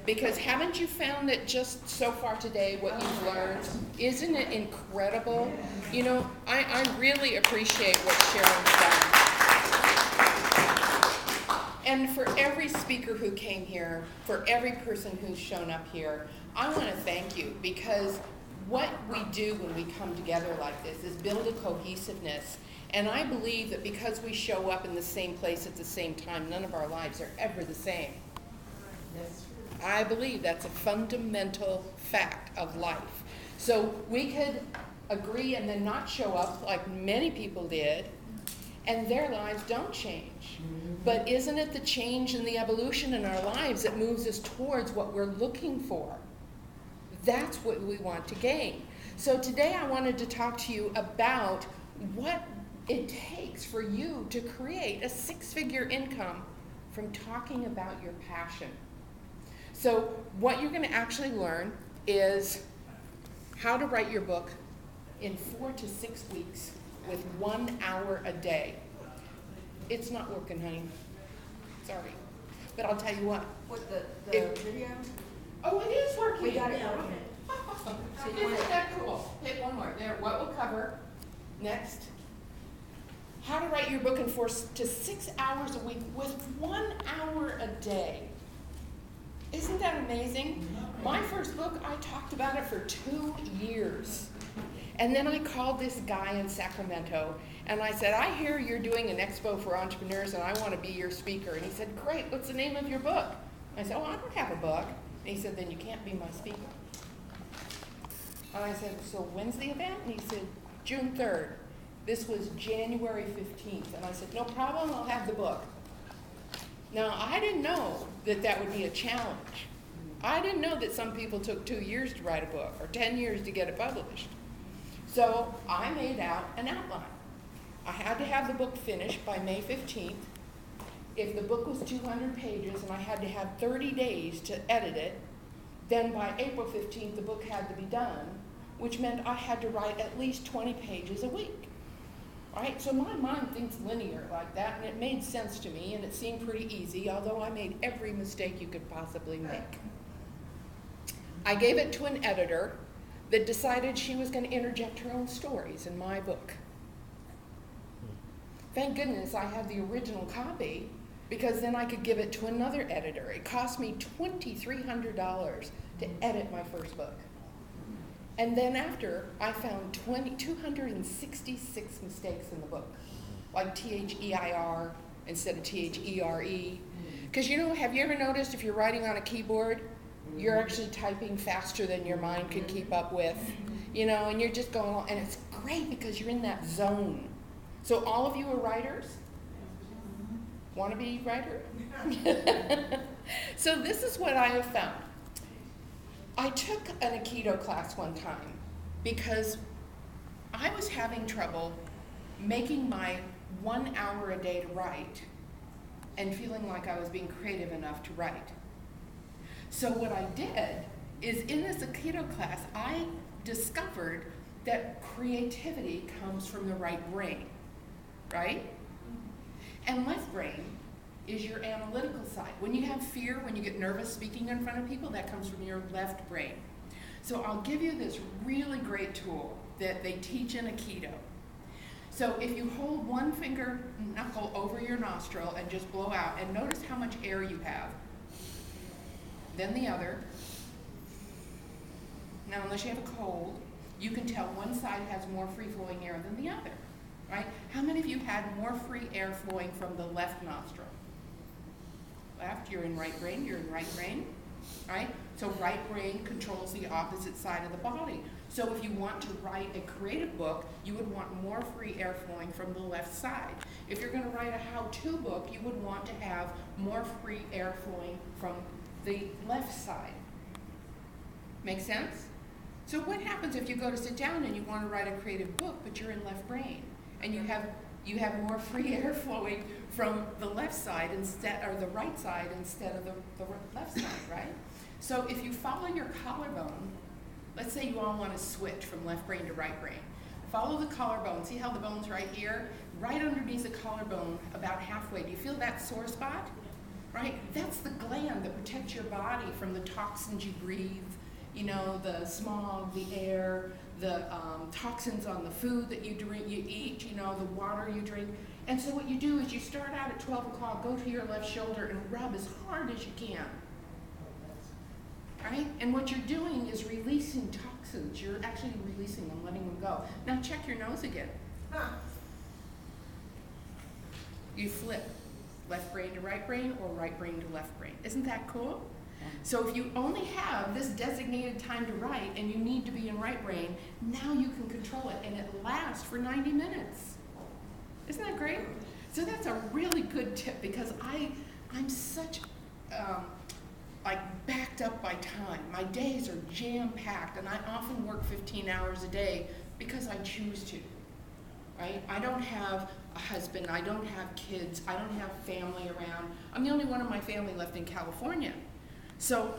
Because haven't you found that just so far today what you've learned, isn't it incredible? You know, I really appreciate what Sharon's done. And for every speaker who came here, for every person who's shown up here, I want to thank you, because what we do when we come together like this is build a cohesiveness. And I believe that because we show up in the same place at the same time, none of our lives are ever the same. I believe that's a fundamental fact of life. So we could agree and then not show up like many people did, and their lives don't change. But isn't it the change and the evolution in our lives that moves us towards what we're looking for? That's what we want to gain. So today I wanted to talk to you about what it takes for you to create a six-figure income from talking about your passion. So what you're going to actually learn is how to write your book in 4 to 6 weeks with 1 hour a day. It's not working, honey. Sorry. But I'll tell you what. What, the video? Oh, it is working. We got it working. Isn't that cool? Hit one more. There, what we'll cover next. How to write your book in 4 to 6 hours a week with 1 hour a day. Isn't that amazing? My first book, I talked about it for 2 years. And then I called this guy in Sacramento, and I said, I hear you're doing an expo for entrepreneurs, and I want to be your speaker. And he said, great, what's the name of your book? I said, oh, I don't have a book. And he said, then you can't be my speaker. And I said, so when's the event? And he said, June 3rd. This was January 15th. And I said, no problem, I'll have the book. Now, I didn't know that that would be a challenge. I didn't know that some people took 2 years to write a book or 10 years to get it published. So I made out an outline. I had to have the book finished by May 15th. If the book was 200 pages and I had to have 30 days to edit it, then by April 15th the book had to be done, which meant I had to write at least 20 pages a week. Right? So my mind thinks linear like that, and it made sense to me, and it seemed pretty easy, although I made every mistake you could possibly make. I gave it to an editor that decided she was going to interject her own stories in my book. Thank goodness I have the original copy, because then I could give it to another editor. It cost me $2,300 to edit my first book. And then after, I found 266 mistakes in the book, like T-H-E-I-R instead of T-H-E-R-E. Because you know, have you ever noticed if you're writing on a keyboard, you're actually typing faster than your mind can keep up with, you know, and you're just going along, and it's great because you're in that zone. So all of you are writers? Want to be writer? So this is what I have found. I took an Aikido class one time because I was having trouble making my 1 hour a day to write and feeling like I was being creative enough to write. So what I did is in this Aikido class, I discovered that creativity comes from the right brain, right? And left brain is your analytical side. When you have fear, when you get nervous speaking in front of people, that comes from your left brain. So I'll give you this really great tool that they teach in Aikido. So if you hold one finger knuckle over your nostril and just blow out, and notice how much air you have, then the other. Now, unless you have a cold, you can tell one side has more free-flowing air than the other, right? How many of you had more free air flowing from the left nostril? Left, you're in right brain, you're in right brain, right? So right brain controls the opposite side of the body. So if you want to write a creative book, you would want more free air flowing from the left side. If you're going to write a how-to book, you would want to have more free air flowing from the left side. Make sense? So what happens if you go to sit down and you want to write a creative book, but you're in left brain, and you have more free air flowing from the left side instead, or the right side instead of the left side, right? So if you follow your collarbone, let's say you all want to switch from left brain to right brain. Follow the collarbone. See how the bone's right here? Right underneath the collarbone, about halfway. Do you feel that sore spot? right? That's the gland that protects your body from the toxins you breathe, you know, the smog, the air, the toxins on the food that you eat, you know, the water you drink. And so what you do is you start out at 12 o'clock, go to your left shoulder and rub as hard as you can, right? And what you're doing is releasing toxins. You're actually releasing them, letting them go. Now check your nose again. You flip left brain to right brain or right brain to left brain. Isn't that cool? So if you only have this designated time to write and you need to be in right brain, now you can control it and it lasts for 90 minutes. Isn't that great? So that's a really good tip because I'm such like backed up by time. My days are jam-packed and I often work 15 hours a day because I choose to, right? I don't have a husband, I don't have kids, I don't have family around. I'm the only one of my family left in California. So